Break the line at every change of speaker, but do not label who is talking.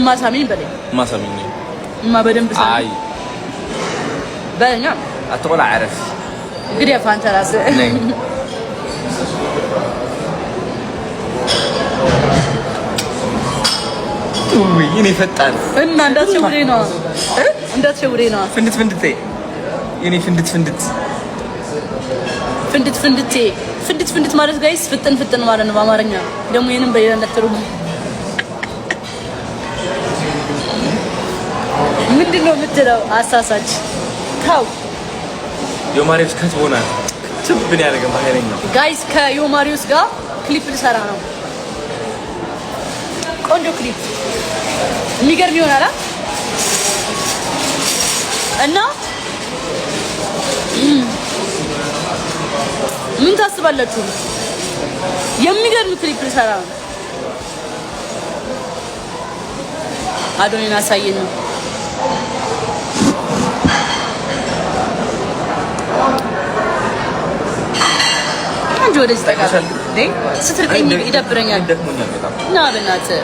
ማሳሚን በለኝ
ማሳሚን ነኝ
በደንብ
አይ
በእኛ
አትቆላ አረፍ
እንግዲህ አፋንተ ራስህ
ነኝ ወይ እኔ ፈጣን
እና እንዳትሸውደኝ ነው እንዳትሸውደኝ ነው
ፍንድት ፍንድቴ የኔ ፍንድት ፍንድት
ፍንድት ፍንድቴ ፍንድት ፍንድት ማለት ጋይስ ፍጥን ፍጥን ማለት ነው በአማርኛ ደግሞ ይሄንን በሌላ እንዳትተረጉም ምንድነው የምትለው አሳሳች ታው
ዮማሪውስ ከትቦና ትብን ያደረገ ማሄረኛ
ጋይስ ከዮማሪውስ ጋር ክሊፕ ልሰራ ነው ቆንጆ ክሊፕ የሚገርም ይሆናል እና ምን ታስባላችሁ የሚገርም ክሊፕ ልሰራ ነው አዶኒን አሳየን ነው አንጆ ወደዚህ ተቃለ ስትርቀኝ ይደብረኛል
ደክሞኛል በጣም
እና በእናትህ